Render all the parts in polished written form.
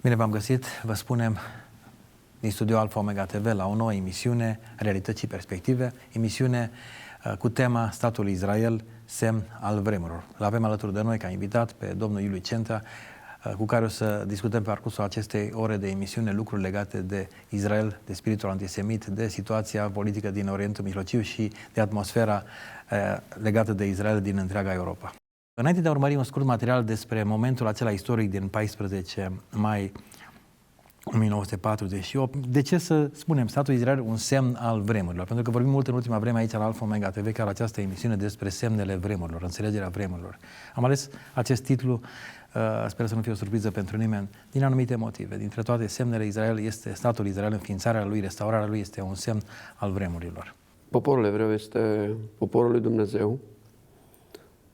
Bine v-am găsit, vă spunem din studio Alfa Omega TV la o nouă emisiune, Realități și perspective, emisiune cu tema Statul Israel, semn al vremurilor. L-avem alături de noi ca invitat pe domnul Iuliu Centea, cu care o să discutăm pe parcursul acestei ore de emisiune lucruri legate de Israel, de spiritul antisemit, de situația politică din Orientul Mijlociu și de atmosfera legată de Israel din întreaga Europa. Înainte de a urmări un scurt material despre momentul acela istoric din 14 mai 1948, de ce să spunem Statul Israel un semn al vremurilor? Pentru că vorbim mult în ultima vreme aici la Alfa Omega TV, chiar această emisiune despre semnele vremurilor, înțelegerea vremurilor. Am ales acest titlu, sper să nu fie o surpriză pentru nimeni, din anumite motive. Dintre toate semnele Israel este Statul Israel, înființarea lui, restaurarea lui este un semn al vremurilor. Poporul evreu este poporul lui Dumnezeu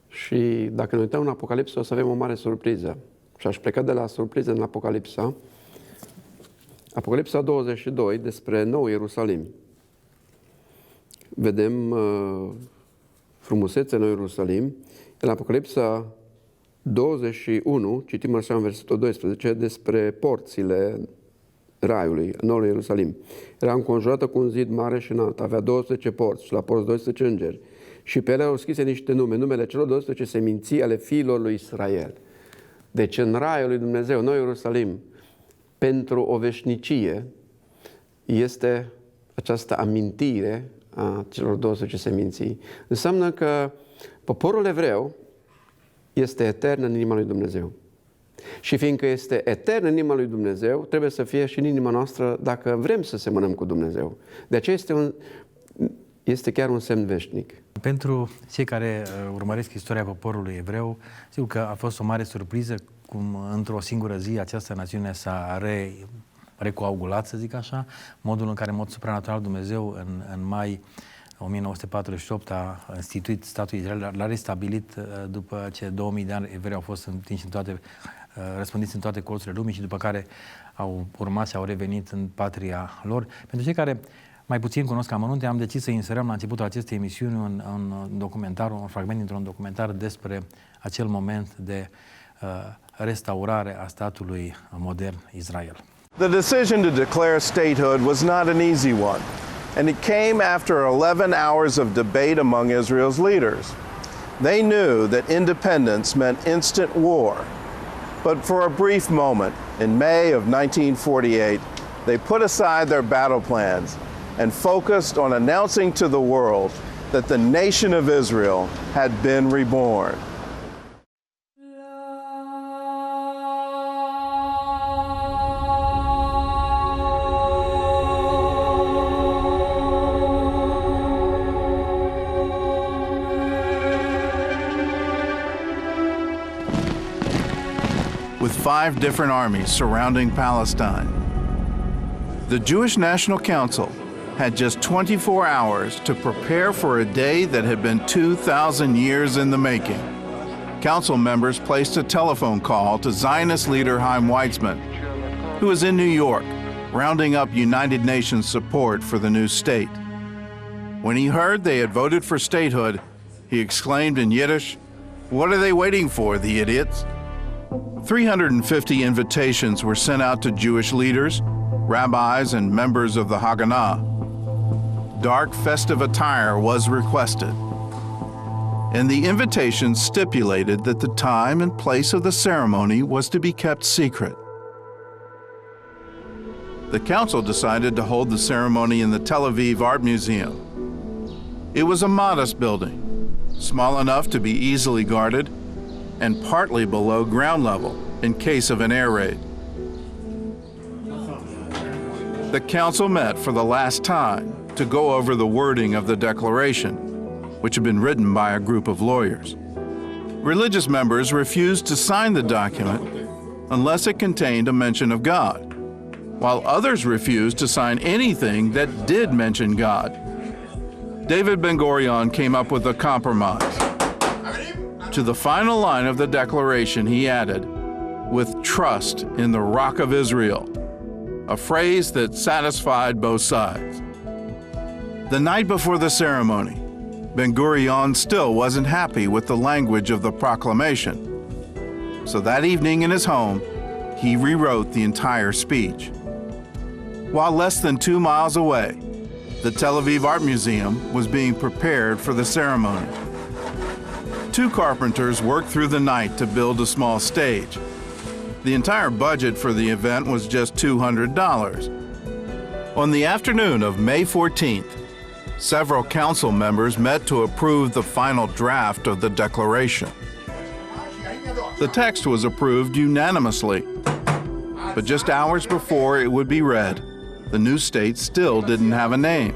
și dacă ne uităm în Apocalipsă o să avem o mare surpriză. Și aș pleca de la surpriză în Apocalipsa. Apocalipsa 22 despre Nou Ierusalim. Vedem frumusețea Nou Ierusalim. În Apocalipsa 21, citim așa în versetul 12, despre porțile Raiului, Noul Ierusalim. Era înconjurată cu un zid mare și înalt, avea 12 porți și la porți 12 îngeri. Și pe ele au scrise niște nume, numele celor 12 seminții ale fiilor lui Israel. Deci în Raiul lui Dumnezeu, Nou Ierusalim, pentru o veșnicie, este această amintire a celor 12 seminții. Înseamnă că poporul evreu este etern în inima lui Dumnezeu. Și fiindcă este etern în inima lui Dumnezeu, trebuie să fie și în inima noastră dacă vrem să semănăm cu Dumnezeu. De aceea este chiar un semn veșnic. Pentru cei care urmăresc istoria poporului evreu, sigur că a fost o mare surpriză cum într-o singură zi această națiune s-a recoagulat, să zic așa, modul în care, în mod supranatural, Dumnezeu în mai 1948 a instituit Statul Israel, l-a restabilit după ce 2000 de ani evrei au fost răspândiți în toate colțurile lumii și după care au urmat și au revenit în patria lor. Pentru cei care mai puțin cunosc amănunte, am decis să inserăm la începutul acestei emisiuni un fragment dintr-un documentar despre acel moment de restaurare a statului modern Israel. The decision to declare statehood was not an easy one, and it came after 11 hours of debate among Israel's leaders. They knew that independence meant instant war, but for a brief moment, in May of 1948, they put aside their battle plans and focused on announcing to the world that the nation of Israel had been reborn. With 5 different armies surrounding Palestine, the Jewish National Council had just 24 hours to prepare for a day that had been 2,000 years in the making. Council members placed a telephone call to Zionist leader Chaim Weizmann, who was in New York, rounding up United Nations support for the new state. When he heard they had voted for statehood, he exclaimed in Yiddish, "What are they waiting for, the idiots?" 350 invitations were sent out to Jewish leaders, rabbis, and members of the Haganah. Dark festive attire was requested, and the invitations stipulated that the time and place of the ceremony was to be kept secret. The council decided to hold the ceremony in the Tel Aviv Art Museum. It was a modest building, small enough to be easily guarded, and partly below ground level in case of an air raid. The council met for the last time to go over the wording of the declaration, which had been written by a group of lawyers. Religious members refused to sign the document unless it contained a mention of God, while others refused to sign anything that did mention God. David Ben-Gurion came up with a compromise. To the final line of the declaration, he added, "with trust in the Rock of Israel," a phrase that satisfied both sides. The night before the ceremony, Ben-Gurion still wasn't happy with the language of the proclamation. So that evening in his home, he rewrote the entire speech. While less than 2 miles away, the Tel Aviv Art Museum was being prepared for the ceremony. 2 carpenters worked through the night to build a small stage. The entire budget for the event was just $200. On the afternoon of May 14th, several council members met to approve the final draft of the declaration. The text was approved unanimously, but just hours before it would be read, the new state still didn't have a name.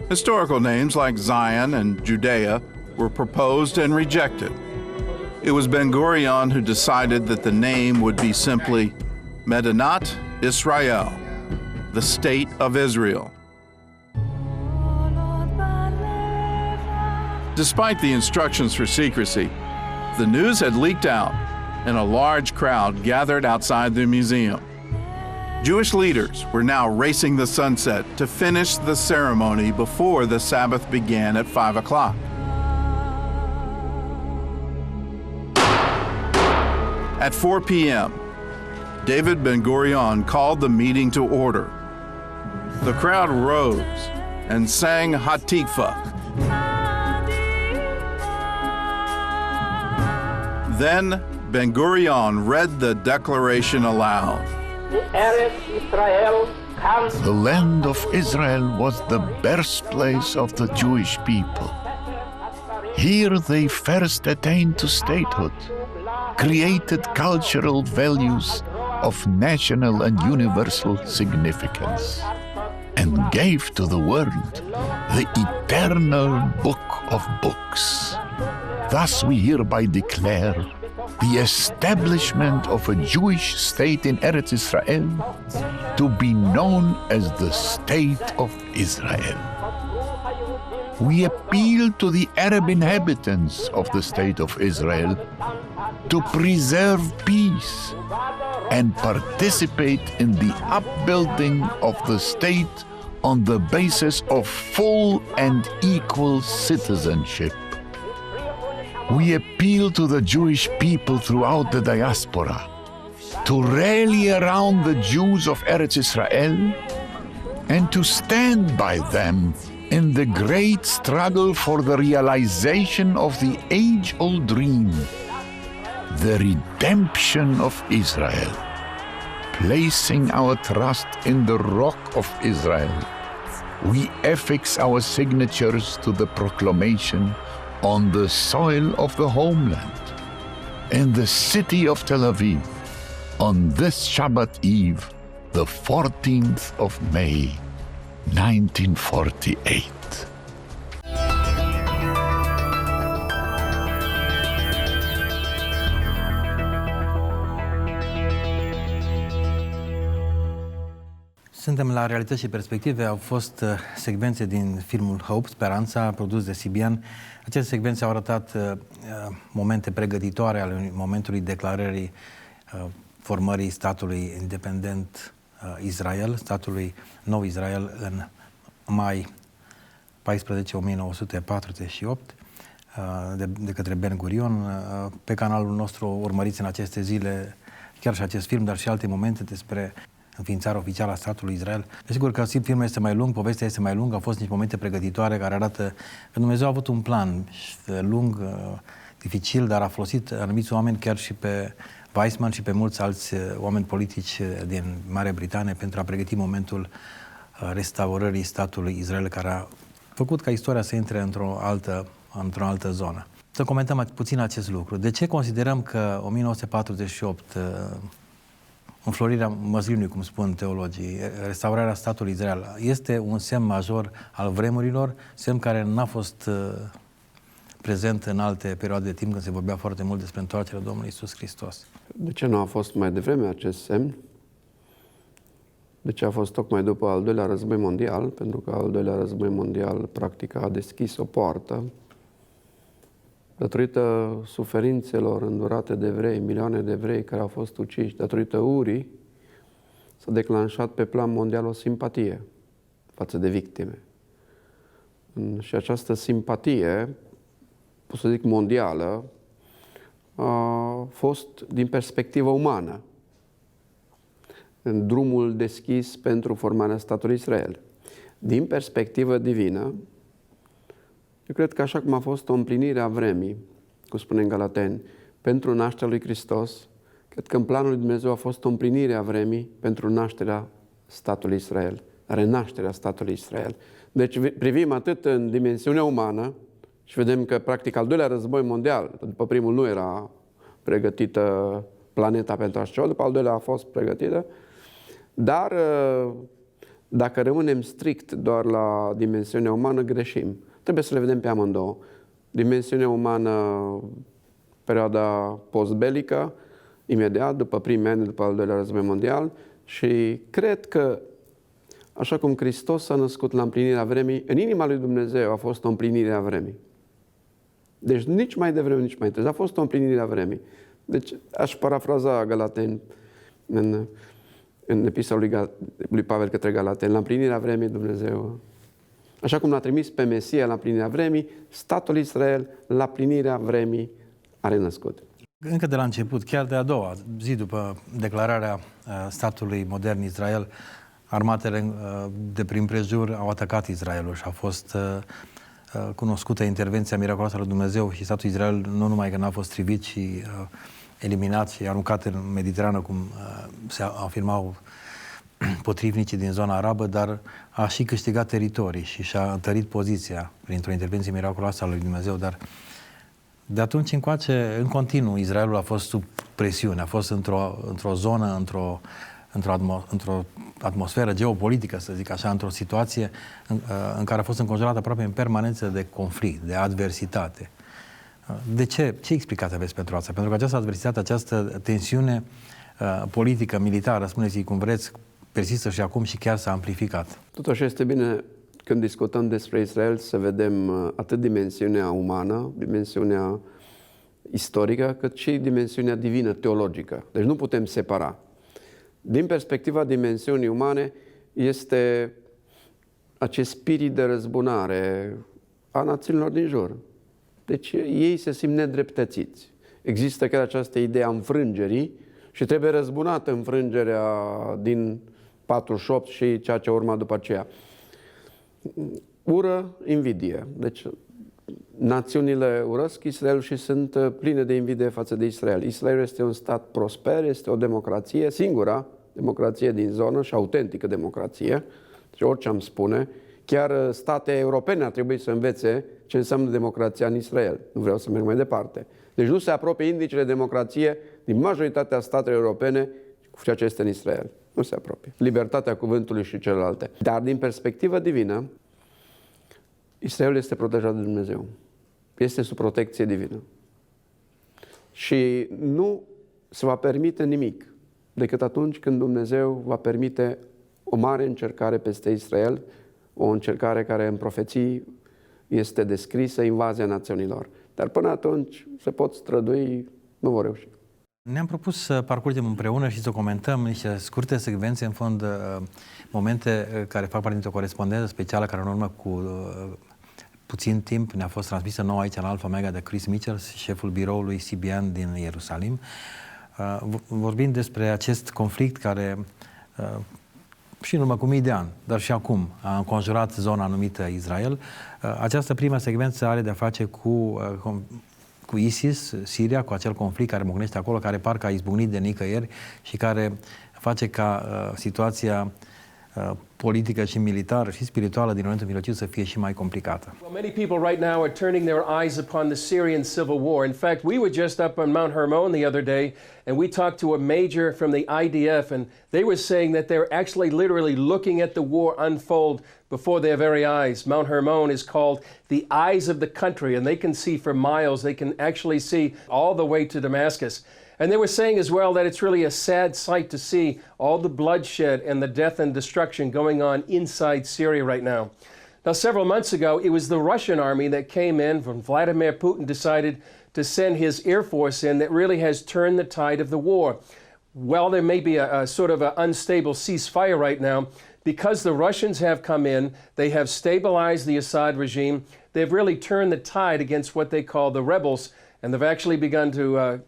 Historical names like Zion and Judea were proposed and rejected. It was Ben-Gurion who decided that the name would be simply Medinat Israel, the State of Israel. Despite the instructions for secrecy, the news had leaked out and a large crowd gathered outside the museum. Jewish leaders were now racing the sunset to finish the ceremony before the Sabbath began at 5 o'clock. At 4 p.m., David Ben-Gurion called the meeting to order. The crowd rose and sang Hatikva. Then Ben-Gurion read the declaration aloud. The land of Israel was the birthplace of the Jewish people. Here they first attained to statehood, created cultural values of national and universal significance, and gave to the world the eternal book of books. Thus we hereby declare the establishment of a Jewish state in Eretz Israel to be known as the State of Israel. We appeal to the Arab inhabitants of the State of Israel to preserve peace and participate in the upbuilding of the state on the basis of full and equal citizenship. We appeal to the Jewish people throughout the diaspora to rally around the Jews of Eretz Israel and to stand by them in the great struggle for the realization of the age-old dream, the redemption of Israel. Placing our trust in the Rock of Israel, we affix our signatures to the proclamation on the soil of the homeland, in the city of Tel Aviv, on this Shabbat Eve, the 14th of May, 1948. Suntem la Realități și perspective. Au fost secvențe din filmul Hope, Speranța, produs de CBN. Aceste secvențe au arătat momente pregătitoare ale momentului declarării formării statului independent Israel, statului nou Israel, în mai 14, 1948, de către Ben-Gurion. Pe canalul nostru urmăriți în aceste zile chiar și acest film, dar și alte momente despre înființarea oficială a statului Israel. Desigur că filmul este mai lung, povestea este mai lungă, au fost niște momente pregătitoare care arată că Dumnezeu a avut un plan lung, dificil, dar a folosit anumiți oameni, chiar și pe Weizmann și pe mulți alți oameni politici din Marea Britanie pentru a pregăti momentul restaurării statului Israel, care a făcut ca istoria să intre într-o altă zonă. Să comentăm puțin acest lucru. De ce considerăm că 1948, înflorirea măslinului, cum spun teologii, restaurarea statului Israel, este un semn major al vremurilor, semn care n-a fost prezent în alte perioade de timp când se vorbea foarte mult despre întoarcerea Domnului Iisus Hristos? De ce nu a fost mai devreme acest semn? De ce a fost tocmai după al doilea război mondial? Pentru că al doilea război mondial practic a deschis o poartă datorită suferințelor îndurate de evrei, milioane de evrei care au fost uciși, datorită urii, s-a declanșat pe plan mondial o simpatie față de victime. Și această simpatie, pot să zic mondială, a fost din perspectivă umană. în drumul deschis pentru formarea statului Israel. Din perspectivă divină, eu cred că așa cum a fost o împlinire a vremii, cum spune în Galateni, pentru nașterea lui Hristos, cred că în planul lui Dumnezeu a fost o împlinire a vremii pentru nașterea statului Israel, renașterea statului Israel. Deci privim atât în dimensiunea umană și vedem că practic al doilea război mondial, după primul nu era pregătită planeta pentru așa ceva, după al doilea a fost pregătită, dar dacă rămânem strict doar la dimensiunea umană, greșim. Trebuie să le vedem pe amândouă. Dimensiunea umană, perioada postbelică, imediat după primii ani, după al doilea război mondial, și cred că, așa cum Hristos s-a născut la împlinirea vremii, în inima lui Dumnezeu a fost o împlinire a vremii. Deci nici mai devreme, nici mai târziu. A fost o împlinire a vremii. Deci aș parafraza Galateni în epistola lui Pavel către Galateni. La împlinirea vremii Dumnezeu, așa cum l-a trimis pe Mesia la împlinirea vremii, statul Israel la împlinirea vremii a renăscut. Încă de la început, chiar de a doua zi după declararea statului modern Israel, armatele de prin prejur au atacat Israelul și a fost cunoscută intervenția miraculoasă a lui Dumnezeu și statul Israel nu numai că n-a fost strivit și eliminat și aruncat în Mediterană, cum se afirmau potrivnicii din zona arabă, dar a și câștigat teritorii și și-a întărit poziția printr-o intervenție miraculoasă a lui Dumnezeu, dar de atunci încoace, în continuu, Israelul a fost sub presiune, a fost într-o zonă, într-o atmosferă geopolitică, să zic așa, într-o situație în care a fost înconjurat aproape în permanență de conflict, de adversitate. De ce? Ce explicație aveți pentru asta? Pentru că această adversitate, această tensiune politică, militară, spuneți-i cum vreți, persistă și acum și chiar s-a amplificat. Totuși este bine, când discutăm despre Israel, să vedem atât dimensiunea umană, dimensiunea istorică, cât și dimensiunea divină, teologică. Deci nu putem separa. Din perspectiva dimensiunii umane, este acest spirit de răzbunare a națiunilor din jur. Deci ei se simt nedreptățiți. Există chiar această idee a înfrângerii și trebuie răzbunată înfrângerea din 48 și ceea ce urma după aceea. Ură, invidie. Deci națiunile urăsc Israelul și sunt pline de invidie față de Israel. Israelul este un stat prosper, este o democrație, singura democrație din zonă și autentică democrație. Deci orice am spune, chiar state europene ar trebui să învețe ce înseamnă democrația în Israel. Nu vreau să merg mai departe. Deci nu se apropie indicele de democrație din majoritatea statelor europene cu ceea ce este în Israel. Nu se apropie. Libertatea cuvântului și celelalte. Dar din perspectivă divină, Israelul este protejat de Dumnezeu. Este sub protecție divină. Și nu se va permite nimic decât atunci când Dumnezeu va permite o mare încercare peste Israel, o încercare care în profeții este descrisă, invazia națiunilor. Dar până atunci se pot strădui, nu vor reuși. Ne-am propus să parcurgem împreună și să comentăm niște scurte secvențe, în fond, momente care fac parte dintr-o corespondență specială care în urmă cu puțin timp ne-a fost transmisă nouă aici în Alfa Omega de Chris Mitchell, șeful biroului CBN din Ierusalim, vorbind despre acest conflict care și în urmă cu mii de ani, dar și acum a înconjurat zona numită Israel. Această primă secvență are de-a face cu ISIS, Siria, cu acel conflict care mocnește acolo, care parcă a izbucnit de nicăieri și care face ca situația politică și militară și spirituală din Orientul Mijlociu să fie și mai complicată. Well, many people right now are turning their eyes upon the Syrian civil war. In fact, we were just up on Mount Hermon the other day and we talked to a major from the IDF and they were saying that they're actually literally looking at the war unfold before their very eyes. Mount Hermon is called the eyes of the country and they can see for miles. They can actually see all the way to Damascus. And they were saying as well that it's really a sad sight to see all the bloodshed and the death and destruction going on inside Syria right now. Now, several months ago, it was the Russian army that came in when Vladimir Putin decided to send his air force in that really has turned the tide of the war. While there may be a sort of an unstable ceasefire right now, because the Russians have come in, they have stabilized the Assad regime, they've really turned the tide against what they call the rebels, and they've actually begun to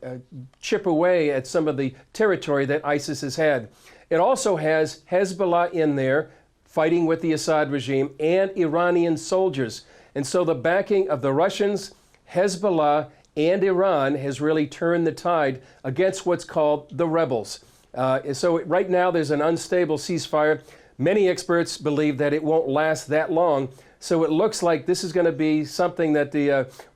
chip away at some of the territory that ISIS has had. It also has Hezbollah in there, fighting with the Assad regime, and Iranian soldiers. And so the backing of the Russians, Hezbollah, and Iran has really turned the tide against what's called the rebels. So right now there's an unstable ceasefire. Many experts believe that it won't last that long. So it looks like this is going to be something that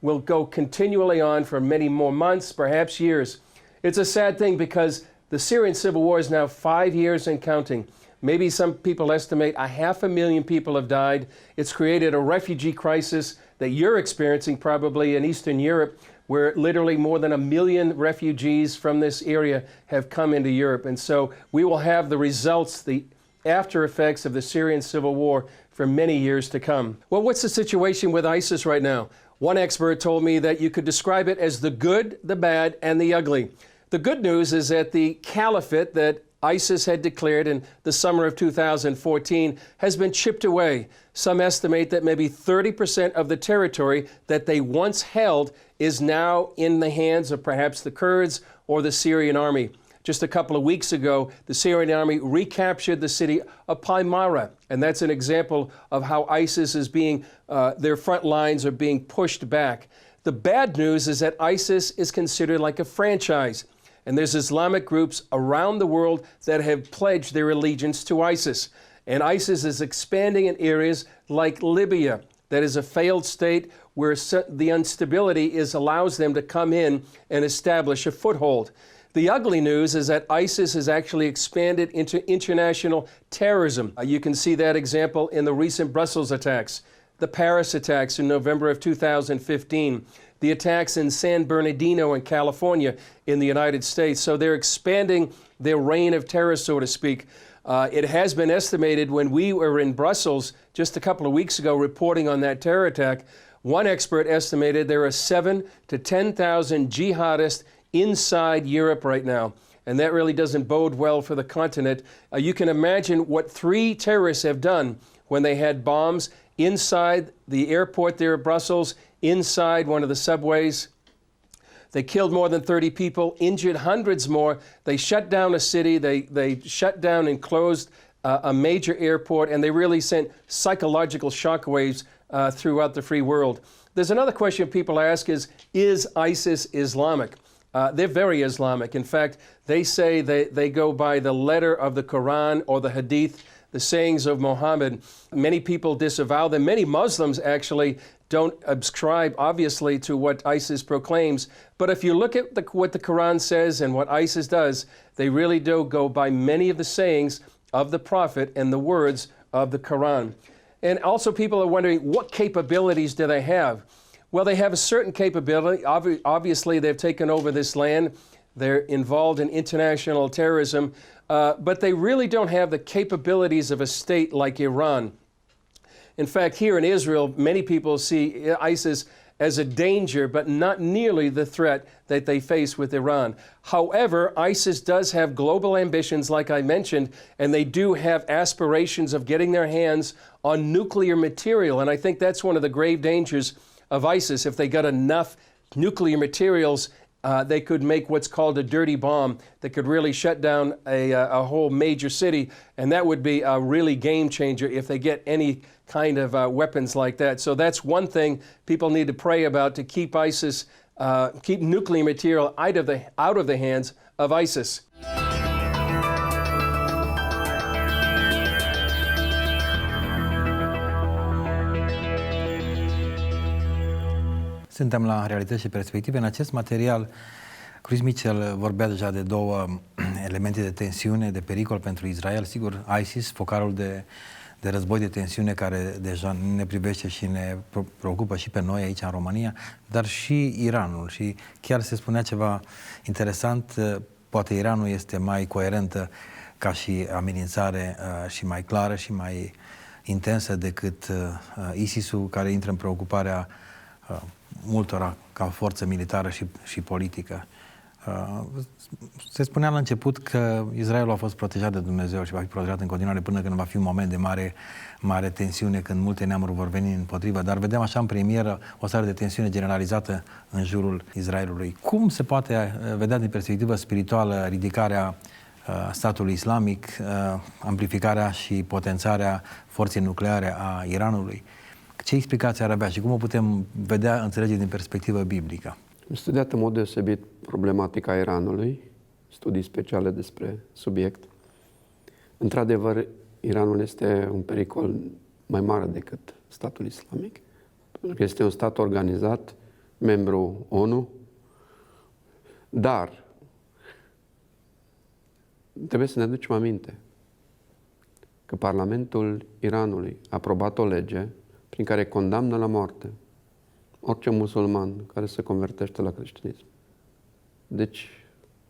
will go continually on for many more months, perhaps years. It's a sad thing because the Syrian civil war is now 5 years and counting. Maybe some people estimate 500,000 people have died. It's created a refugee crisis that you're experiencing probably in Eastern Europe, where literally more than 1 million refugees from this area have come into Europe. And so we will have the results, the after effects of the Syrian civil war for many years to come. Well, what's the situation with ISIS right now? One expert told me that you could describe it as the good, the bad, and the ugly. The good news is that the caliphate that ISIS had declared in the summer of 2014 has been chipped away. Some estimate that maybe 30% of the territory that they once held is now in the hands of perhaps the Kurds or the Syrian army. Just a couple of weeks ago, the Syrian army recaptured the city of Palmyra, and that's an example of how ISIS is being, their front lines are being pushed back. The bad news is that ISIS is considered like a franchise, and there's Islamic groups around the world that have pledged their allegiance to ISIS. And ISIS is expanding in areas like Libya, that is a failed state where the instability allows them to come in and establish a foothold. The ugly news is that ISIS has actually expanded into international terrorism. You can see that example in the recent Brussels attacks, the Paris attacks in November of 2015, the attacks in San Bernardino in California in the United States. So they're expanding their reign of terror, so to speak. It has been estimated when we were in Brussels just a couple of weeks ago reporting on that terror attack, one expert estimated there are 7,000 to 10,000 jihadists inside Europe right now. And that really doesn't bode well for the continent. You can imagine what 3 terrorists have done when they had bombs inside the airport there at Brussels, inside one of the subways. They killed more than 30 people, injured hundreds more. They shut down a city. They shut down and closed a major airport, and they really sent psychological shockwaves throughout the free world. There's another question people ask is ISIS Islamic? They're very Islamic. In fact, they say they go by the letter of the Quran or the Hadith, the sayings of Muhammad. Many people disavow them. Many Muslims actually don't ascribe, obviously, to what ISIS proclaims. But if you look at what the Quran says and what ISIS does, they really do go by many of the sayings of the Prophet and the words of the Quran. And also people are wondering, what capabilities do they have? Well, they have a certain capability. Obviously, they've taken over this land. They're involved in international terrorism, but they really don't have the capabilities of a state like Iran. In fact, here in Israel, many people see ISIS as a danger, but not nearly the threat that they face with Iran. However, ISIS does have global ambitions, like I mentioned, and they do have aspirations of getting their hands on nuclear material. And I think that's one of the grave dangers of ISIS. If they got enough nuclear materials, they could make what's called a dirty bomb that could really shut down a whole major city, and that would be a really game changer if they get any kind of weapons like that. So that's one thing people need to pray about, to keep ISIS, keep nuclear material out of the hands of ISIS. Suntem la Realități și perspective. În acest material, Chris Mitchell vorbea deja de 2 elemente de tensiune, de pericol pentru Israel. Sigur, ISIS, focarul de război, de tensiune care deja ne privește și ne preocupă și pe noi aici în România, dar și Iranul. Și chiar se spunea ceva interesant, poate Iranul este mai coerentă ca și amenințare și mai clară și mai intensă decât ISIS-ul, care intră în preocuparea multora ca forță militară și politică. Se spunea la început că Israelul a fost protejat de Dumnezeu și va fi protejat în continuare până când va fi un moment de mare tensiune, când multe neamuri vor veni împotrivă, dar vedem așa în premieră o stare de tensiune generalizată în jurul Israelului. Cum se poate vedea din perspectivă spirituală ridicarea Statului Islamic, amplificarea și potențarea forței nucleare a Iranului. Ce explicație ar avea și cum o putem vedea, înțelege din perspectivă biblică? Am studiat în mod deosebit problematica Iranului, studii speciale despre subiect. Într-adevăr, Iranul este un pericol mai mare decât statul islamic, pentru că este un stat organizat, membru ONU, dar trebuie să ne aducem aminte că Parlamentul Iranului a aprobat o lege prin care condamnă la moarte orice musulman care se convertește la creștinism. Deci,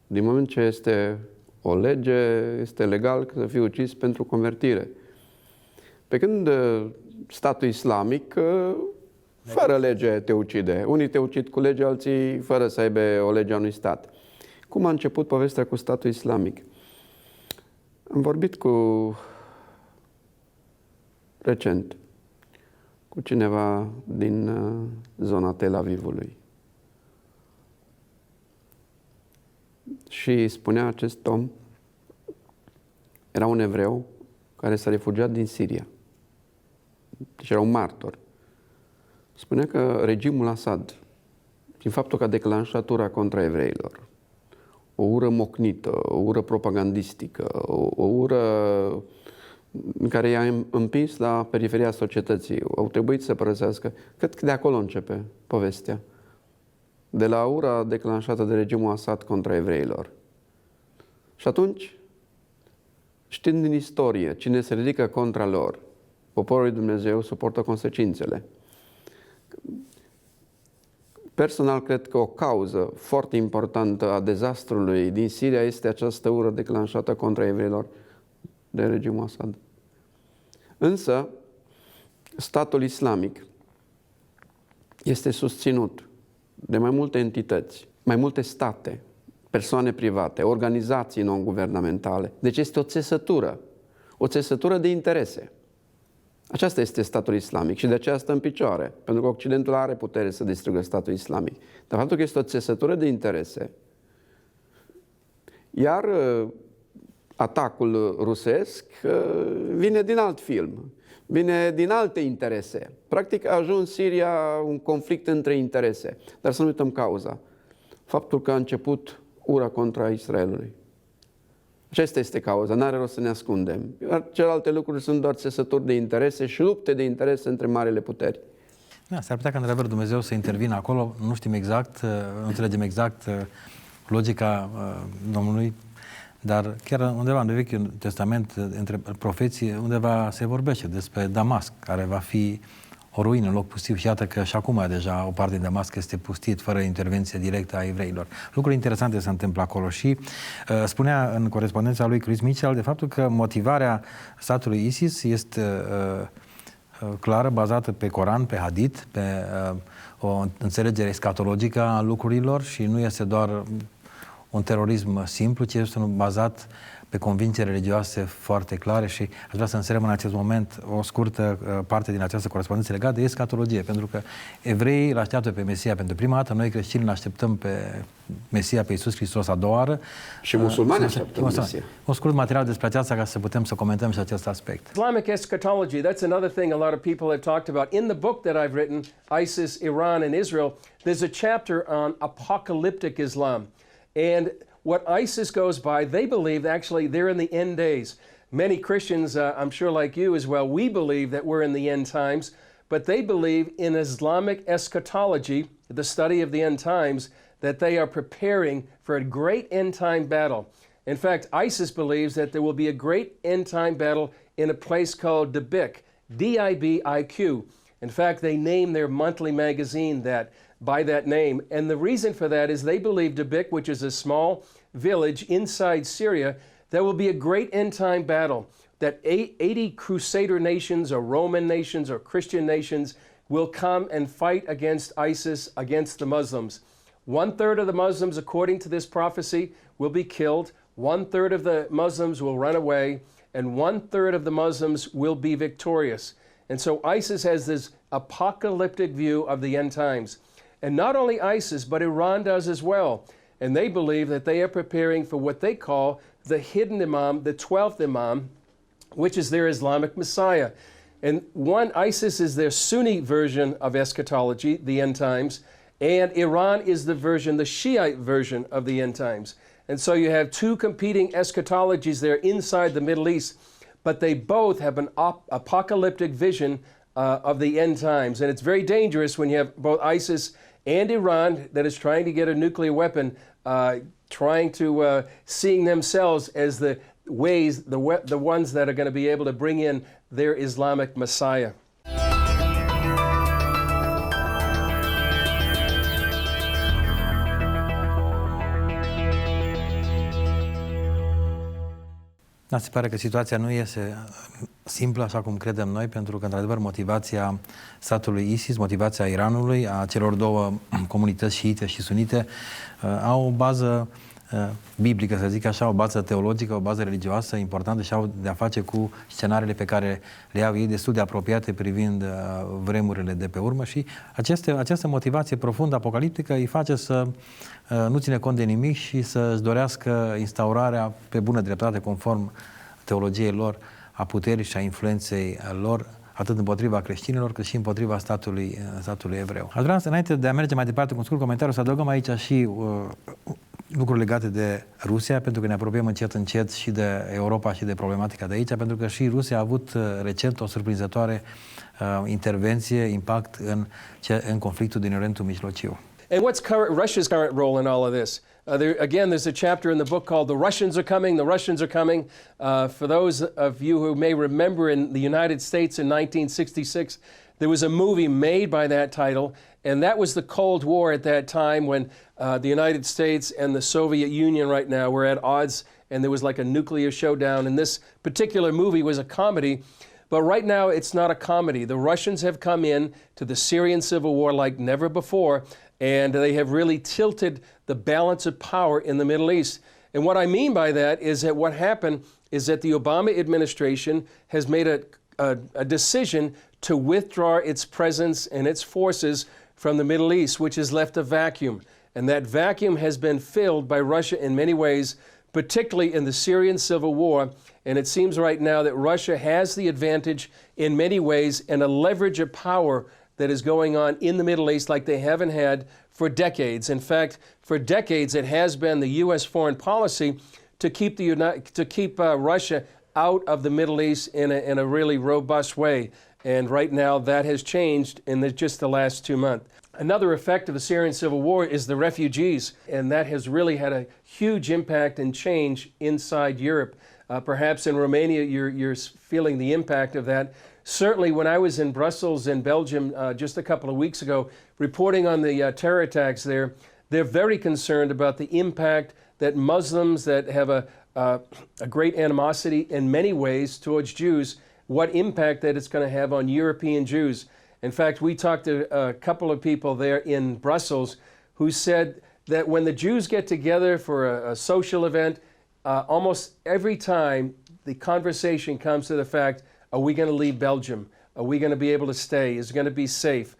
din moment ce este o lege, este legal să fii ucis pentru convertire. Pe când statul islamic, fără lege te ucide. Unii te ucid cu lege, alții fără să aibă o lege a unui stat. Cum a început povestea cu statul islamic? Am vorbit recent cu cineva din zona Tel Avivului. Și spunea acest om, era un evreu care s-a refugiat din Siria. Deci era un martor. Spunea că regimul Assad, prin faptul că a declanșat ura contra evreilor, o ură mocnită, o ură propagandistică, o ură în care i-a împins la periferia societății, au trebuit să părăsească. Cred că de acolo începe povestea. De la ura declanșată de regimul Assad contra evreilor. Și atunci, știind din istorie, cine se ridică contra lor, poporul lui Dumnezeu suportă consecințele. Personal, cred că o cauză foarte importantă a dezastrului din Siria este această ură declanșată contra evreilor de regimul Assad. Însă, statul islamic este susținut de mai multe entități, mai multe state, persoane private, organizații non-guvernamentale. Deci este o țesătură de interese. Aceasta este statul islamic și de aceea stă în picioare, pentru că Occidentul are putere să distrugă statul islamic. Dar faptul că este o țesătură de interese, iar atacul rusesc vine din alt film, vine din alte interese. Practic a ajuns Siria un conflict între interese. Dar să nu uităm cauza. Faptul că a început ura contra Israelului. Aceasta este cauza, n-are rost să ne ascundem. Iar celelalte lucruri sunt doar țesături de interese și lupte de interese între marile puteri. Da, s-ar putea ca într-adevăr Dumnezeu să intervină acolo, nu știm exact, nu înțelegem exact logica Domnului, dar chiar undeva în Vechiul Testament, între profeții, undeva se vorbește despre Damasc, care va fi o ruină, un loc pustiu. Și iată că și acum deja o parte din Damasc este pustit, fără intervenție directă a evreilor. Lucruri interesante se întâmplă acolo și spunea în corespondența lui Chris Mitchell de faptul că motivarea statului ISIS este clară, bazată pe Coran, pe Hadith, pe o înțelegere escatologică a lucrurilor și nu este doar un terorism simplu, ci este unul bazat pe convingeri religioase foarte clare și aș vrea să înserăm în acest moment o scurtă parte din această corespondență legată de escatologie, pentru că evreii îl așteaptă pe Mesia pentru prima dată, noi creștini îl așteptăm pe Mesia, pe Iisus Hristos a doua oară. Și musulmani așteaptă Mesia. Un scurt material despre aceasta ca să putem să comentăm și acest aspect. Islamic eschatology, that's another thing a lot of people have talked about. In the book that I've written, ISIS, Iran, and Israel, there's a chapter on apocalyptic Islam. And what ISIS goes by, they believe actually they're in the end days. Many Christians, I'm sure like you as well, we believe that we're in the end times, but they believe in Islamic eschatology, the study of the end times, that they are preparing for a great end time battle. In fact, ISIS believes that there will be a great end time battle in a place called Dibiq, D-I-B-I-Q. In fact, they name their monthly magazine that by that name. And the reason for that is they believe Dibiq, which is a small village inside Syria, there will be a great end time battle, that 80 Crusader nations or Roman nations or Christian nations will come and fight against ISIS, against the Muslims. 1/3 of the Muslims, according to this prophecy, will be killed. 1/3 of the Muslims will run away, and 1/3 of the Muslims will be victorious. And so ISIS has this apocalyptic view of the end times. And not only ISIS, but Iran does as well. and they believe that they are preparing for what they call the hidden Imam, the 12th Imam, which is their Islamic Messiah. And ISIS is their Sunni version of eschatology, the end times, and Iran is the Shiite version of the end times. And so you have two competing eschatologies there inside the Middle East, but they both have an apocalyptic vision of the end times. And it's very dangerous when you have both ISIS and Iran that is trying to get a nuclear weapon, trying to seeing themselves as the ones that are going to be able to bring in their Islamic Messiah. Da, se pare că situația nu este simplă așa cum credem noi, pentru că, într-adevăr, motivația statului ISIS, motivația Iranului, a celor două comunități șiite și sunite, au o bază biblică, să zic așa, o bază teologică, o bază religioasă importantă și au de-a face cu scenariile pe care le au ei destul de apropiate privind vremurile de pe urmă și această motivație profundă apocaliptică îi face să nu ține cont de nimic și să-și dorească instaurarea pe bună dreptate, conform teologiei lor, a puterii și a influenței lor, atât împotriva creștinilor, cât și împotriva statului evreu. Aș vrea, înainte de a merge mai departe cu un scurt comentariu, să adăugăm aici și lucruri legate de Rusia, pentru că ne apropiem încet și de Europa și de problematica de aici, pentru că și Rusia a avut recent o surprinzătoare intervenție, impact în conflictul din Orientul Mijlociu. And what's Russia's current role in all of this? There's a chapter in the book called The Russians Are Coming, The Russians Are Coming. For those of you who may remember, in the United States in 1966, there was a movie made by that title, and that was the Cold War at that time when the United States and the Soviet Union right now were at odds, and there was like a nuclear showdown. And this particular movie was a comedy, but right now it's not a comedy. The Russians have come in to the Syrian civil war like never before, and they have really tilted the balance of power in the Middle East. And what I mean by that is that what happened is that the Obama administration has made a decision to withdraw its presence and its forces from the Middle East, which has left a vacuum. And that vacuum has been filled by Russia in many ways, particularly in the Syrian civil war. And it seems right now that Russia has the advantage in many ways and a leverage of power that is going on in the Middle East like they haven't had for decades. In fact, for decades it has been the U.S. foreign policy to keep Russia out of the Middle East in a really robust way. And right now that has changed in just the last 2 months. Another effect of the Syrian civil war is the refugees, and that has really had a huge impact and change inside Europe. Perhaps in Romania you're feeling the impact of that. Certainly when I was in Brussels in Belgium just a couple of weeks ago, reporting on the terror attacks there, they're very concerned about the impact that Muslims that have a great animosity in many ways towards Jews, what impact that it's going to have on European Jews. In fact, we talked to a couple of people there in Brussels who said that when the Jews get together for a social event, almost every time the conversation comes to the fact, are we going to leave Belgium? Are we going to be able to stay? Is it going to be safe?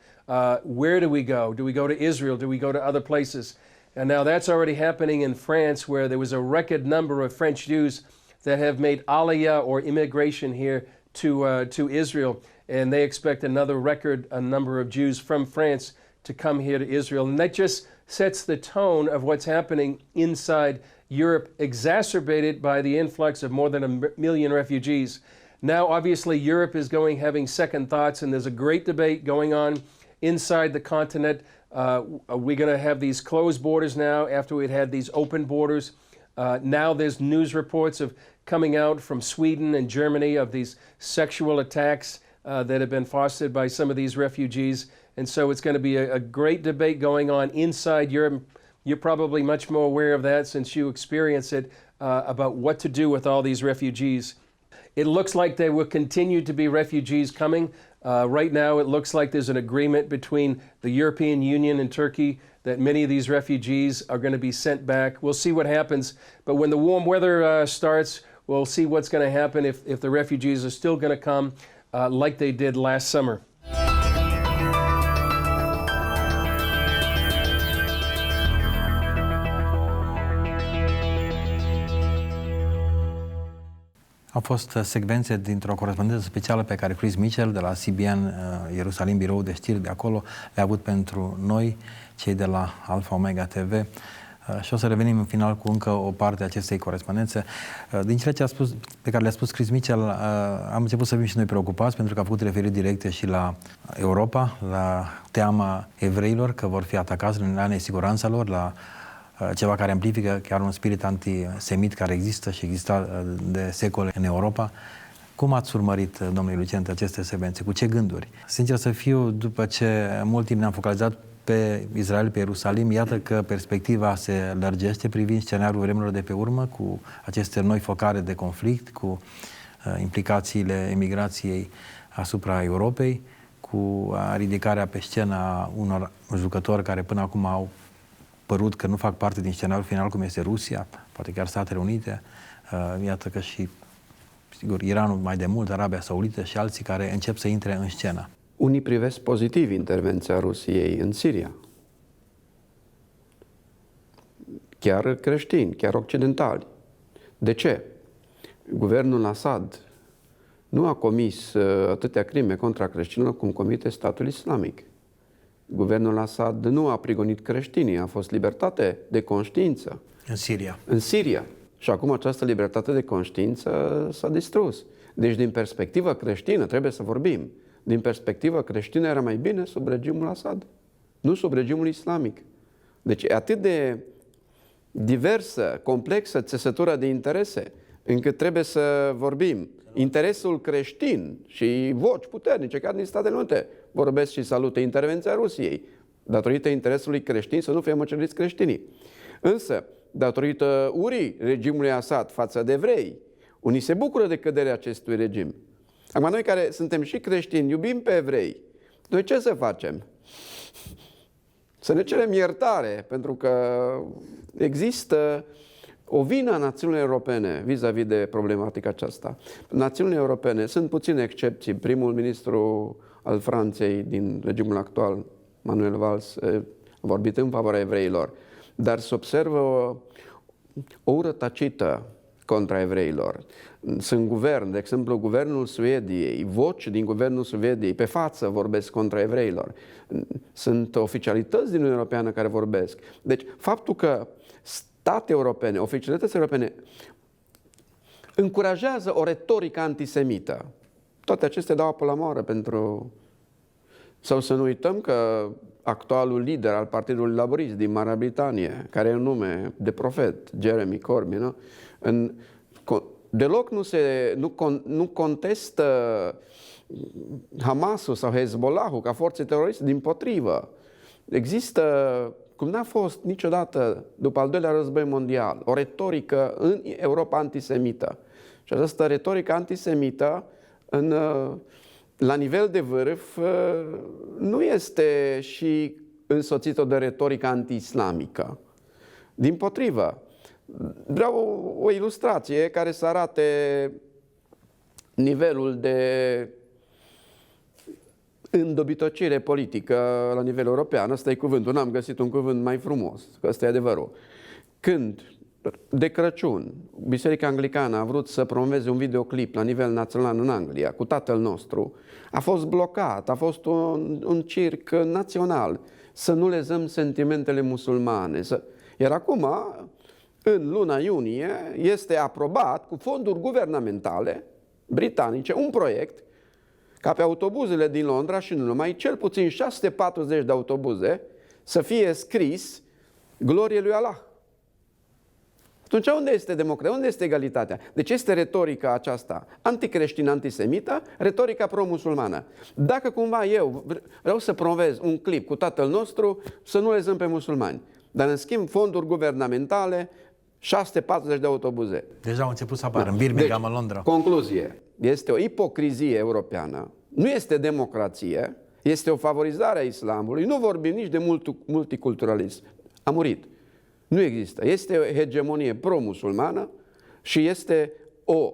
Where do we go? Do we go to Israel? Do we go to other places? And now that's already happening in France, where there was a record number of French Jews that have made aliyah or immigration here to Israel. And they expect another record number of Jews from France to come here to Israel. And that just sets the tone of what's happening inside Europe, exacerbated by the influx of more than 1 million refugees. Now, obviously, Europe is having second thoughts, and there's a great debate going on inside the continent. Are we going to have these closed borders now after we'd had these open borders? Now there's news reports coming out from Sweden and Germany of these sexual attacks that have been fostered by some of these refugees. And so it's going to be a great debate going on inside Europe. You're probably much more aware of that since you experience it, about what to do with all these refugees. It looks like there will continue to be refugees coming. Right now, it looks like there's an agreement between the European Union and Turkey that many of these refugees are going to be sent back. We'll see what happens. But when the warm weather starts, we'll see what's going to happen if the refugees are still going to come like they did last summer. Au fost secvențe dintr-o corespondență specială pe care Chris Mitchell de la CBN Ierusalim, biroul de știri de acolo, le-a avut pentru noi, cei de la Alfa Omega TV. Și o să revenim în final cu încă o parte a acestei corespondențe. Din cele pe care le-a spus Chris Mitchell, am început să fim și noi preocupați, pentru că a făcut referiri directe și la Europa, la teama evreilor că vor fi atacați, la nesiguranța lor, la ceva care amplifică chiar un spirit antisemit care există și exista de secole în Europa. Cum ați urmărit, domnule Iuliu Centea, aceste secvențe? Cu ce gânduri? Sincer să fiu, după ce mult timp ne-am focalizat pe Israel, pe Ierusalim, iată că perspectiva se lărgește privind scenariul vremurilor de pe urmă, cu aceste noi focare de conflict, cu implicațiile emigrației asupra Europei, cu ridicarea pe scenă a unor jucători care până acum au părut că nu fac parte din scenariul final, cum este Rusia, poate chiar Statele Unite, iată că și, sigur, Iranul mai de mult, Arabia Saudită și alții care încep să intre în scenă. Unii privesc pozitiv intervenția Rusiei în Siria. Chiar creștini, chiar occidentali. De ce? Guvernul Assad nu a comis atâtea crime contra creștinilor cum comite statul islamic. Guvernul Assad nu a prigonit creștinii, a fost libertate de conștiință. În Siria. În Siria. Și acum această libertate de conștiință s-a distrus. Deci, din perspectivă creștină, trebuie să vorbim. Din perspectivă creștină era mai bine sub regimul Assad, nu sub regimul islamic. Deci e atât de diversă, complexă țesătura de interese, încât trebuie să vorbim. Interesul creștin și voci puternice, chiar din Statele Unite, vorbesc și salută intervenția Rusiei, datorită interesului creștin să nu fie măceliți creștinii. Însă, datorită urii regimului Assad față de evrei, unii se bucură de căderea acestui regim. Acum, noi care suntem și creștini, iubim pe evrei, noi ce să facem? Să ne cerem iertare, pentru că există o vină a națiunilor europene vis-a-vis de problematica aceasta. Națiunile europene, sunt puține excepții. Primul ministru al Franței din regimul actual, Manuel Valls, a vorbit în favoarea evreilor, dar se observă o ură tacită contra evreilor. Sunt guvern, de exemplu, guvernul Suediei, voci din guvernul Suediei pe față vorbesc contra evreilor. Sunt oficialități din Uniunea Europeană care vorbesc. Deci, faptul că state europene, oficialități europene încurajează o retorică antisemită, toate acestea dau apă la moară pentru... Sau să nu uităm că actualul lider al Partidului Laborist din Marea Britanie, care e un nume de profet, Jeremy Corbyn, deloc nu contestă Hamasul sau Hezbollahul ca forțe teroriste, dimpotrivă. Există, cum n-a fost niciodată după al doilea război mondial, o retorică în Europa antisemită. Și această retorică antisemită la nivel de vârf nu este și însoțită de retorică anti-islamică. Dimpotrivă. Vreau o ilustrație care să arate nivelul de îndobitocire politică la nivel european. Ăsta e cuvântul, n-am găsit un cuvânt mai frumos, că ăsta e adevărul. Când de Crăciun Biserica Anglicană a vrut să promoveze un videoclip la nivel național în Anglia cu Tatăl nostru, a fost blocat, a fost un circ național, să nu lezăm sentimentele musulmane. Iar acum, în luna iunie, este aprobat cu fonduri guvernamentale britanice un proiect ca pe autobuzele din Londra și nu numai, cel puțin 640 de autobuze să fie scris glorie lui Allah. Atunci unde este democrația? Unde este egalitatea? Deci este retorica aceasta anticreștină, antisemită, retorica pro-musulmană. Dacă cumva eu vreau să promovez un clip cu Tatăl nostru, să nu lezăm pe musulmani, dar în schimb fonduri guvernamentale, 640 de autobuze. Deja au început să apară în Birmingham, în Londra. Concluzie. Este o ipocrizie europeană. Nu este democrație, este o favorizare a islamului. Nu vorbim nici de multiculturalism. A murit. Nu există. Este o hegemonie pro-musulmană și este o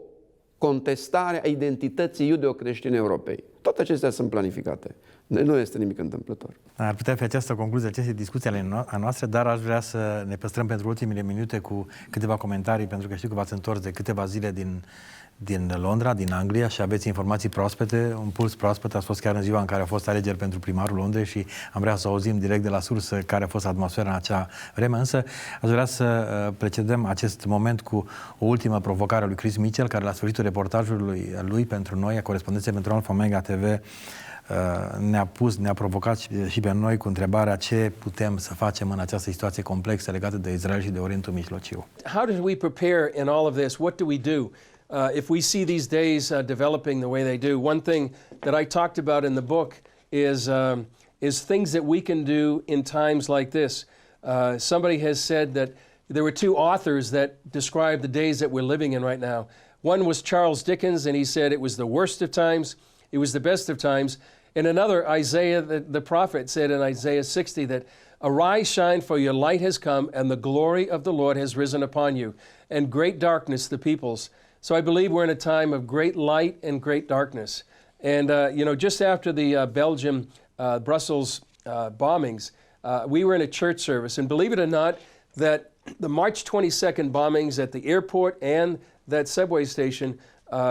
contestare a identității iudeo-creștine Europei. Toate acestea sunt planificate. Nu este nimic întâmplător. Ar putea fi această concluzie, aceste discuții ale noastre, dar aș vrea să ne păstrăm pentru ultimele minute cu câteva comentarii, pentru că știu că v-ați întors de câteva zile din Londra, din Anglia și aveți informații proaspete, un puls proaspăt. Ați fost chiar în ziua în care au fost alegeri pentru primarul Londrei și am vrea să auzim direct de la sursă care a fost atmosfera în acea vreme, însă aș vrea să precedem acest moment cu o ultimă provocare a lui Chris Mitchell, care la sfârșitul reportajului lui pentru noi, a corespondenței pentru Alfa Omega TV, ne-a provocat și pe noi cu întrebarea ce putem să facem în această situație complexă legată de Israel și de Orientul Mijlociu. How did we prepare in all of this? What do we do? If we see these days developing the way they do, one thing that I talked about in the book is things that we can do in times like this. Somebody has said that there were two authors that describe the days that we're living in right now. One was Charles Dickens, and he said it was the worst of times, it was the best of times. And another, Isaiah, the prophet, said in Isaiah 60 that, "Arise, shine, for your light has come, and the glory of the Lord has risen upon you, and great darkness the peoples." So I believe we're in a time of great light and great darkness. And, just after the Belgium, Brussels bombings, we were in a church service. And believe it or not, that the March 22nd bombings at the airport and that subway station,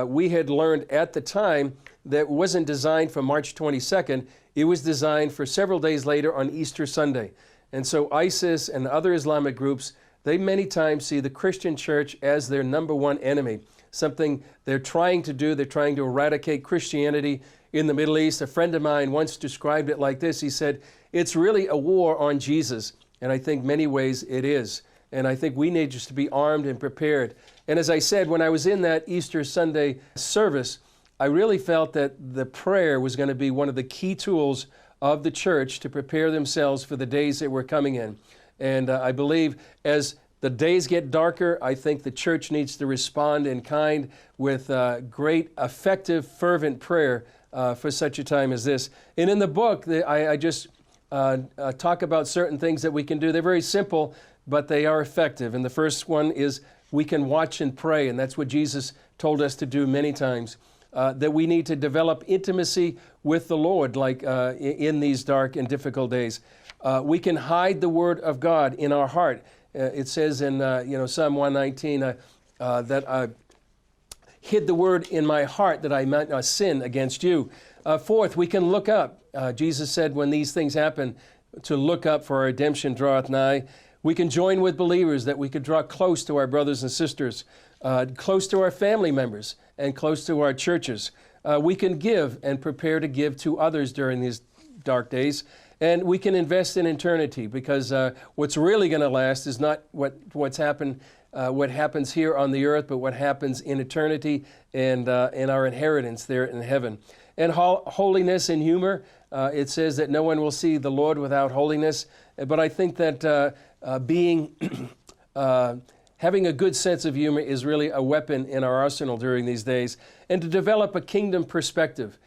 we had learned at the time that wasn't designed for March 22nd. It was designed for several days later on Easter Sunday. And so ISIS and other Islamic groups, they many times see the Christian church as their number one enemy, something they're trying to do. They're trying to eradicate Christianity in the Middle East. A friend of mine once described it like this. He said, "It's really a war on Jesus." And I think many ways it is. And I think we need just to be armed and prepared. And as I said, when I was in that Easter Sunday service, I really felt that the prayer was going to be one of the key tools of the church to prepare themselves for the days that we're coming in. And I believe as the days get darker, I think the church needs to respond in kind with great, effective, fervent prayer for such a time as this. And in the book, I just talk about certain things that we can do. They're very simple, but they are effective. And the first one is we can watch and pray, and that's what Jesus told us to do many times. That we need to develop intimacy with the Lord, like in these dark and difficult days. We can hide the Word of God in our heart. It says in Psalm 119 that I hid the Word in my heart that I might not sin against you. Fourth, we can look up. Jesus said when these things happen to look up, for our redemption draweth nigh. We can join with believers, that we could draw close to our brothers and sisters, close to our family members, and close to our churches. We can give and prepare to give to others during these dark days. And we can invest in eternity, because what's really going to last is not what happens here on the earth, but what happens in eternity and in our inheritance there in heaven. And holiness and humor, it says that no one will see the Lord without holiness. But I think that having a good sense of humor is really a weapon in our arsenal during these days. And to develop a kingdom perspective,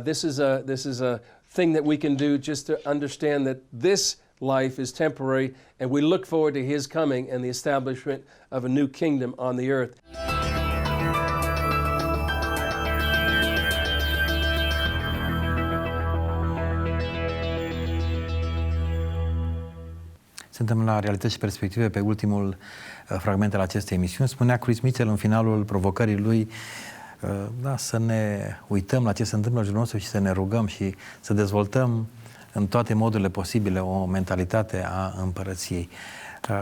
this is a thing that we can do just to understand that this life is temporary, and we look forward to His coming and the establishment of a new kingdom on the earth. Suntem la Realități și perspective pe ultimul fragment al acestei emisiuni. Spunea Chris Mitchell în finalul provocării lui să ne uităm la ce se întâmplă în jurul nostru și să ne rugăm și să dezvoltăm în toate modurile posibile o mentalitate a împărăției.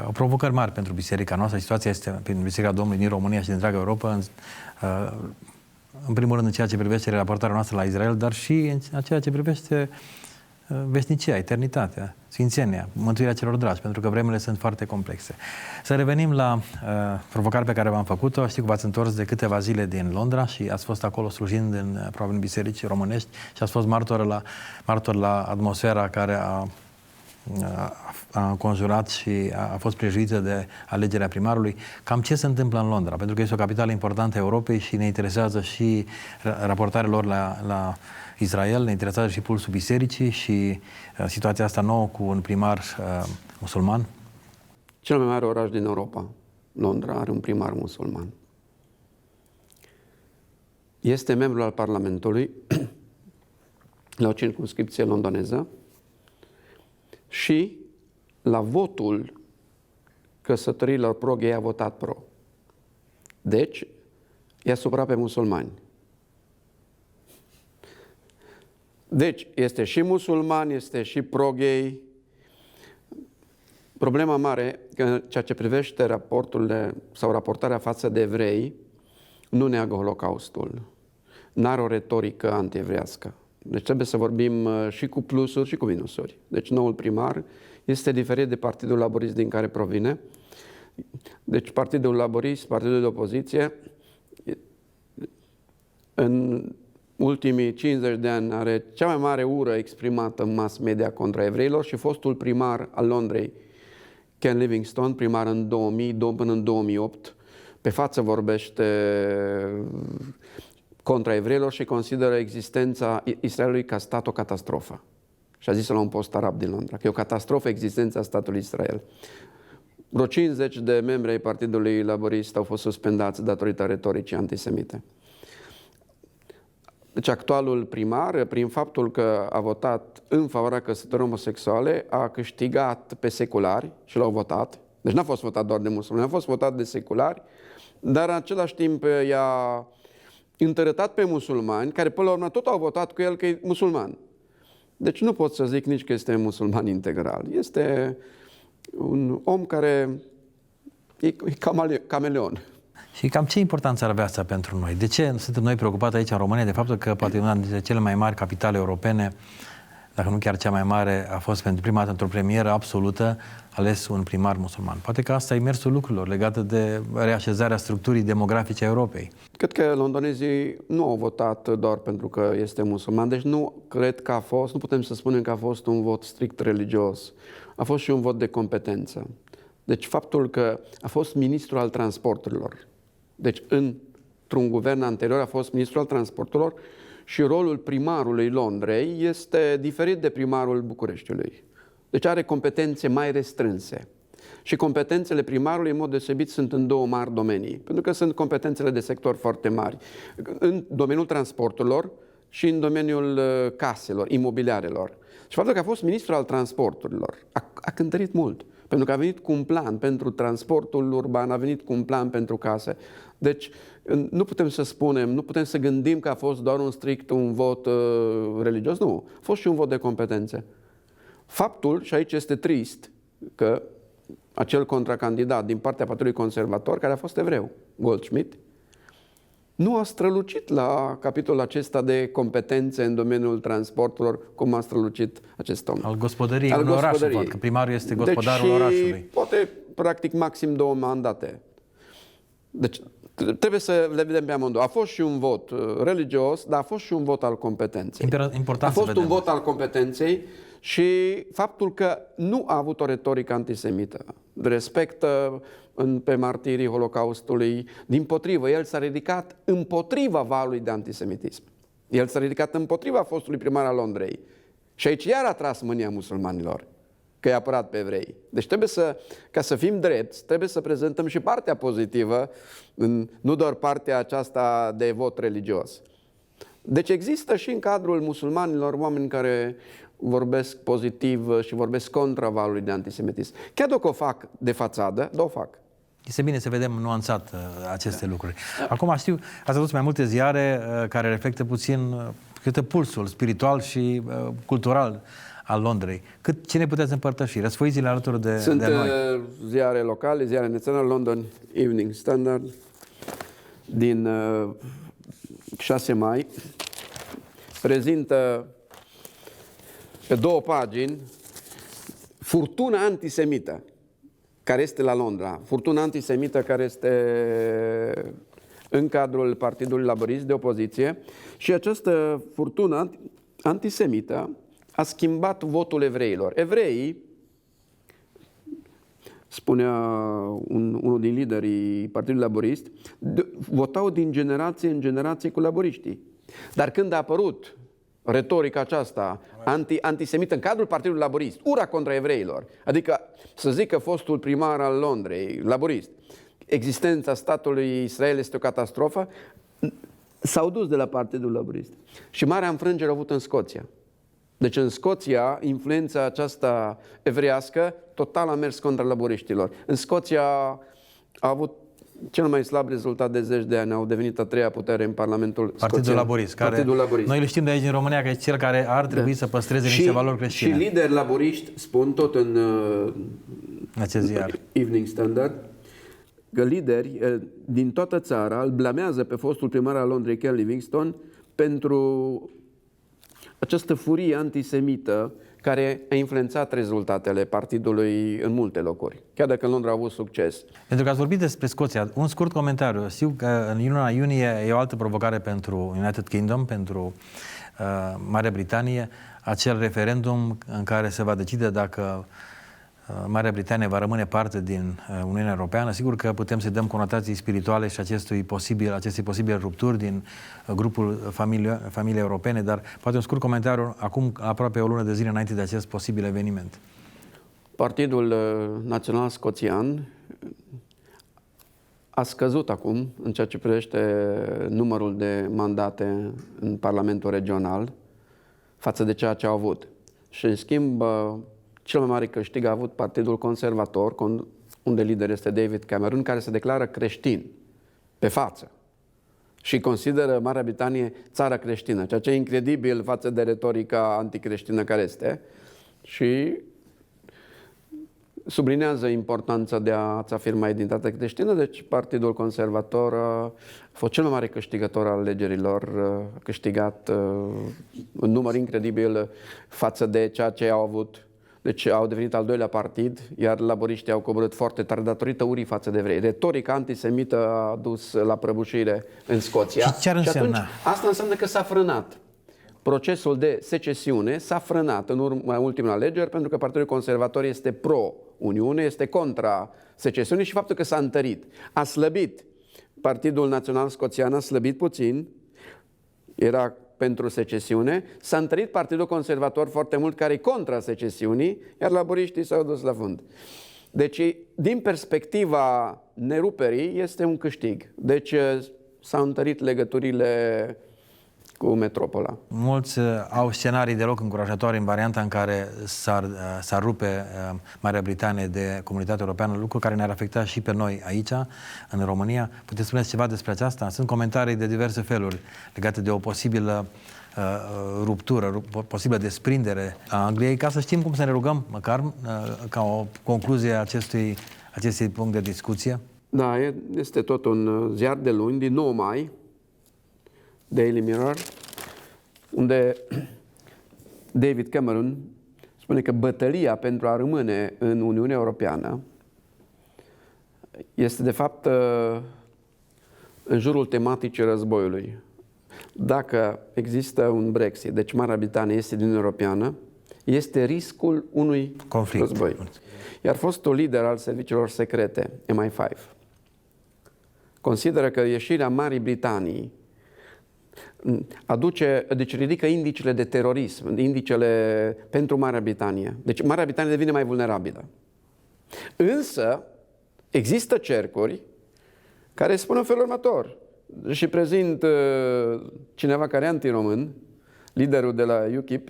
O provocări mari pentru biserica noastră. Situația este pentru Biserica Domnului din România și din întreaga Europa, în primul rând în ceea ce privește raportarea noastră la Israel, dar și în ceea ce privește veșnicia, eternitatea, sfințenia, mântuirea celor dragi, pentru că vremurile sunt foarte complexe. Să revenim la provocarea pe care v-am făcut-o. Știu că v-ați întors de câteva zile din Londra și ați fost acolo slujind probabil în biserici românești și ați fost martor la atmosfera care a înconjurat și a fost prejuită de alegerea primarului. Cam ce se întâmplă în Londra? Pentru că este o capitală importantă a Europei și ne interesează și raportarea lor la Israel, ne interesează și pulsul bisericii și situația asta nouă cu un primar musulman. Cel mai mare oraș din Europa, Londra, are un primar musulman. Este membru al Parlamentului la o circumscripție londoneză și la votul căsătorilor pro-gay a votat pro. Deci, i-a supărat pe musulmani. Deci, este și musulman, este și pro-gay. Problema mare, că ceea ce privește raporturile sau raportarea față de evrei, nu neagă Holocaustul. N-are o retorică antievrească. Deci trebuie să vorbim și cu plusuri și cu minusuri. Deci noul primar este diferit de Partidul Laborist din care provine. Deci Partidul Laborist, partidul de opoziție, în ultimii 50 de ani are cea mai mare ură exprimată în mass media contra evreilor și fostul primar al Londrei, Ken Livingstone, primar în 2000 până în 2008, pe față vorbește contra evreilor și consideră existența Israelului ca stat o catastrofă. Și a zis-o la un post arab din Londra, că e o catastrofă existența statului Israel. Vreo 50 de membri ai Partidului Laborist au fost suspendați datorită retoricii antisemite. Deci actualul primar, prin faptul că a votat în favoarea căsătorii homosexuale, a câștigat pe seculari și l-au votat. Deci n-a fost votat doar de musulmani, a fost votat de seculari, dar în același timp i-a întărătat pe musulmani, care până la urmă tot au votat cu el că e musulman. Deci nu pot să zic nici că este musulman integral. Este un om care e cameleon. Și cam ce importanță ar avea asta pentru noi? De ce suntem noi preocupați aici în România de faptul că poate una dintre cele mai mari capitale europene, dacă nu chiar cea mai mare, a fost pentru prima dată într-o premieră absolută ales un primar musulman? Poate că asta e mersul lucrurilor legată de reașezarea structurii demografice a Europei. Cred că londonezii nu au votat doar pentru că este musulman, deci nu cred că a fost, nu putem să spunem că a fost un vot strict religios. A fost și un vot de competență. Deci faptul că a fost ministru al transporturilor, deci într-un guvern anterior a fost ministru al transporturilor și rolul primarului Londrei este diferit de primarul Bucureștiului. Deci are competențe mai restrânse. Și competențele primarului, în mod deosebit, sunt în două mari domenii, pentru că sunt competențele de sector foarte mari. În domeniul transporturilor și în domeniul caselor, imobiliarelor. Și faptul că a fost ministru al transporturilor a cântărit mult. Pentru că a venit cu un plan pentru transportul urban, a venit cu un plan pentru case. Deci nu putem să spunem, nu putem să gândim că a fost doar un vot religios. Nu, a fost și un vot de competențe. Faptul, și aici este trist, că acel contracandidat din partea Partidului Conservator, care a fost evreu, Goldschmidt, nu a strălucit la capitolul acesta de competențe în domeniul transporturilor, cum a strălucit acest om. Al gospodăriei unui oraș, că primarul este gospodarul orașului. Poate, practic, maxim 2 mandate. Deci, trebuie să le vedem pe amândouă. A fost și un vot religios, dar a fost și un vot al competenței. Important a fost un vot al competenței și faptul că nu a avut o retorică antisemită. Respectă pe martirii Holocaustului. Dimpotrivă, el s-a ridicat împotriva valului de antisemitism. El s-a ridicat împotriva fostului primar al Londrei. Și aici iar a tras mânia musulmanilor, că i-a apărat pe evrei. Deci trebuie ca să fim drepți, trebuie să prezentăm și partea pozitivă, nu doar partea aceasta de vot religios. Deci există și în cadrul musulmanilor oameni care vorbesc pozitiv și vorbesc contra valului de antisemitism. Chiar dacă o fac de fațadă, dar o fac. Este bine să vedem nuanțat aceste lucruri. Acum știu, ați adus mai multe ziare care reflectă puțin pulsul spiritual și cultural al Londrei. Ce ne puteți împărtăși? Răsfoiți-le alături de noi. Sunt ziare locale, ziare naționale, London Evening Standard, din 6 mai. Prezintă pe 2 pagini furtuna antisemită care este la Londra. Furtuna antisemită care este în cadrul Partidului Laborist de opoziție. Și această furtună antisemită a schimbat votul evreilor. Evreii, spunea unul din liderii Partidului Laborist, votau din generație în generație cu laboriștii. Dar când a apărut retorica aceasta antisemită în cadrul Partidului Laborist, ura contra evreilor, adică să zică fostul primar al Londrei, laborist, existența statului Israel este o catastrofă, s-au dus de la Partidul Laborist. Și marea înfrângere au avut în Scoția. Deci în Scoția, influența aceasta evreiască total a mers contra laburiștilor. În Scoția a avut cel mai slab rezultat de zeci de ani, au devenit a treia putere în Parlamentul Partidul Laborist, Partidul Laborist. Noi îl știm de aici din România că e cel care ar trebui să păstreze niște valori creștine. Și lideri laboriști spun tot în acest ziar Evening Standard că lideri din toată țara îl blamează pe fostul primar al Londrei, Ken Livingstone, pentru această furie antisemită care a influențat rezultatele partidului în multe locuri, chiar dacă în Londra a avut succes. Pentru că ați vorbit despre Scoția, un scurt comentariu. Știu că în luna iunie e o altă provocare pentru United Kingdom, pentru Marea Britanie, acel referendum în care se va decide dacă Marea Britanie va rămâne parte din Uniunea Europeană. Sigur că putem să dăm conotații spirituale și acestei posibile rupturi din grupul familiei europene, dar poate un scurt comentariu acum aproape o lună de zile înainte de acest posibil eveniment. Partidul Național Scoțian a scăzut acum în ceea ce privește numărul de mandate în Parlamentul Regional față de ceea ce au avut. Și în schimb, cel mai mare câștig a avut Partidul Conservator, unde lider este David Cameron, care se declară creștin pe față și consideră Marea Britanie țara creștină, ceea ce e incredibil față de retorica anticreștină care este, și sublinează importanța de a-ți afirma identitatea creștină. Deci Partidul Conservator a fost cel mai mare câștigător al alegerilor, a câștigat un număr incredibil față de ceea ce au avut. Deci au devenit al doilea partid, iar laboriștii au coborât foarte tare datorită urii față de evrei. Retorica antisemită a dus la prăbușire în Scoția. Și ce ar însemna? Și atunci, asta înseamnă că s-a frânat. Procesul de secesiune s-a frânat în ultimele alegeri, pentru că Partidul Conservator este pro-Uniune, este contra secesiunii, și faptul că s-a întărit. A slăbit. Partidul Național Scoțian a slăbit puțin, era pentru secesiune, s-a întărit Partidul Conservator foarte mult, care e contra secesiunii, iar laboriștii s-au dus la fund. Deci, din perspectiva neruperii, este un câștig. Deci, s-au întărit legăturile cu metropola. Mulți au scenarii deloc încurajatoare în varianta în care s-ar rupe Marea Britanie de Comunitatea Europeană, lucru care ne-ar afecta și pe noi aici, în România. Puteți spuneți ceva despre aceasta? Sunt comentarii de diverse feluri legate de o posibilă ruptură, posibilă desprindere a Angliei, ca să știm cum să ne rugăm, măcar ca o concluzie a acestui punct de discuție. Da, este tot un ziar de luni, din 9 mai, Daily Mirror, unde David Cameron spune că bătălia pentru a rămâne în Uniunea Europeană este de fapt în jurul tematicii războiului. Dacă există un Brexit, deci Marea Britanie este din Uniunea Europeană, este riscul unui conflict, război. Iar fostul lider al serviciilor secrete, MI5, consideră că ieșirea Marii Britanii deci ridică indicele de terorism, indicele pentru Marea Britanie. Deci Marea Britanie devine mai vulnerabilă. Însă există cercuri care spun în felul următor. Și prezint cineva care e antiromân, liderul de la UKIP,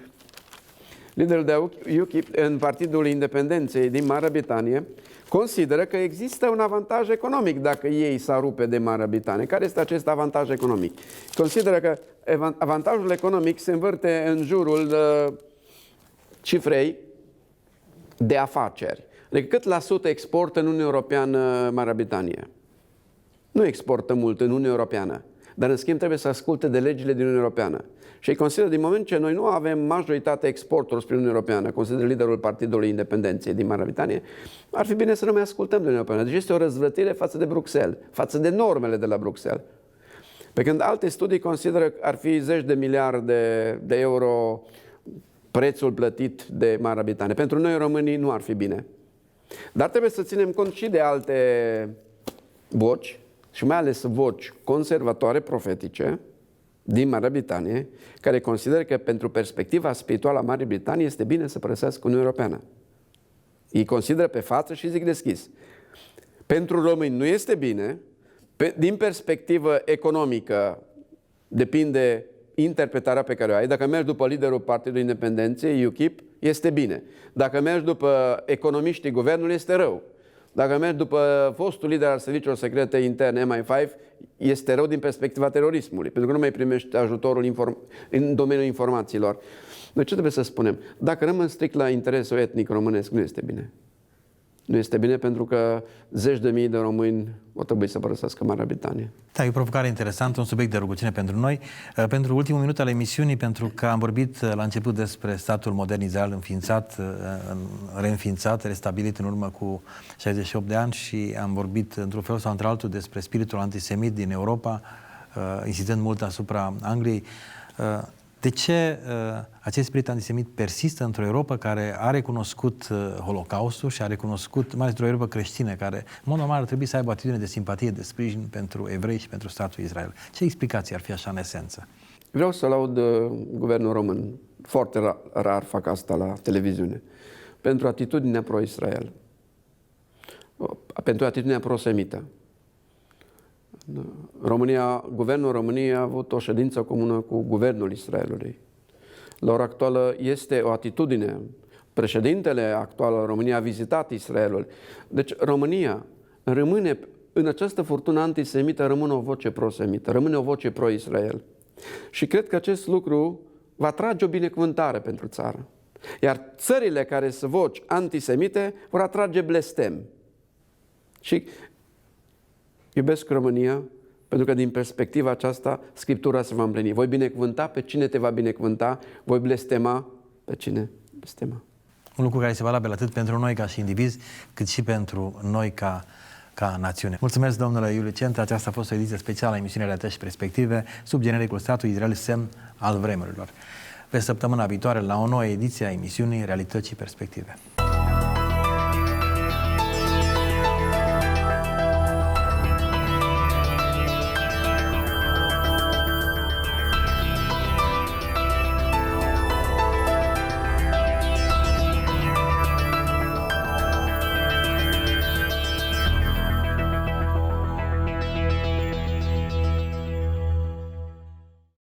liderul de UKIP în Partidul Independenței din Marea Britanie, consideră că există un avantaj economic dacă ei s-ar rupe de Marea Britanie. Care este acest avantaj economic? Consideră că avantajul economic se învârte în jurul cifrei de afaceri. Adică cât la sută exportă în Uniunea Europeană Marea Britanie? Nu exportă mult în Uniunea Europeană, dar în schimb trebuie să asculte de legile din Uniunea Europeană. Și ei consideră, din moment ce noi nu avem majoritatea exporturilor spre Uniunea Europeană, consideră liderul Partidului Independenței din Marea Britanie, ar fi bine să nu mai ascultăm de Uniunea Europeană. Deci este o răzvrătire față de Bruxelles, față de normele de la Bruxelles. Pe când alte studii consideră că ar fi zeci de miliarde de euro prețul plătit de Marea Britanie. Pentru noi, românii, nu ar fi bine. Dar trebuie să ținem cont și de alte voci, și mai ales voci conservatoare profetice din Marea Britanie, care consideră că pentru perspectiva spirituală a Marii Britanii este bine să părăsească Uniunea Europeană. Ei consideră pe față și zic deschis. Pentru români nu este bine, din perspectivă economică depinde interpretarea pe care o ai. Dacă mergi după liderul Partidului Independenței, UKIP, este bine. Dacă mergi după economiștii guvernului, este rău. Dacă mergi după fostul lider al serviciilor secrete interne, MI5, este rău din perspectiva terorismului, pentru că nu mai primești ajutorul în domeniul informațiilor. Noi ce trebuie să spunem? Dacă rămân strict la interesul etnic românesc, nu este bine. Nu este bine pentru că zeci de mii de români o trebui să părăsească Marea Britanie. Da, e o provocare interesantă, un subiect de rugăciune pentru noi. Pentru ultimul minut al emisiunii, pentru că am vorbit la început despre statul modern Israel înființat, reînființat, restabilit în urmă cu 68 de ani și am vorbit într-un fel sau într-altul despre spiritul antisemit din Europa, insistând mult asupra Angliei. De ce acest spirit antisemit persistă într-o Europa care a recunoscut Holocaustul și a recunoscut, mai ales într-o Europa creștină, care, în mod normal, ar trebui să aibă o atitudine de simpatie, de sprijin pentru evrei și pentru statul Israel? Ce explicații ar fi așa în esență? Vreau să laud guvernul român. Foarte rar fac asta la televiziune. Pentru atitudinea pro-Israel. Pentru atitudinea pro-semită. Guvernul României a avut o ședință comună cu guvernul Israelului. La ora actuală este o atitudine. Președintele actual al României a vizitat Israelul. Deci România rămâne, în această furtună antisemită, rămâne o voce pro-semită, rămâne o voce pro-Israel. Și cred că acest lucru va trage o binecuvântare pentru țară. Iar țările care sunt voci antisemite vor atrage blestem. Și iubesc România, pentru că din perspectiva aceasta Scriptura se va împlini. Voi binecuvânta pe cine te va binecuvânta, voi blestema pe cine blestema. Un lucru care este valabil atât pentru noi ca și indivizi, cât și pentru noi ca națiune. Mulțumesc, domnule Iuliu Centea. Aceasta a fost o ediție specială a emisiunii Realități și Perspective, sub genericul Statul Israel, semn al vremurilor. Pe săptămâna viitoare, la o nouă ediție a emisiunii Realități și Perspective.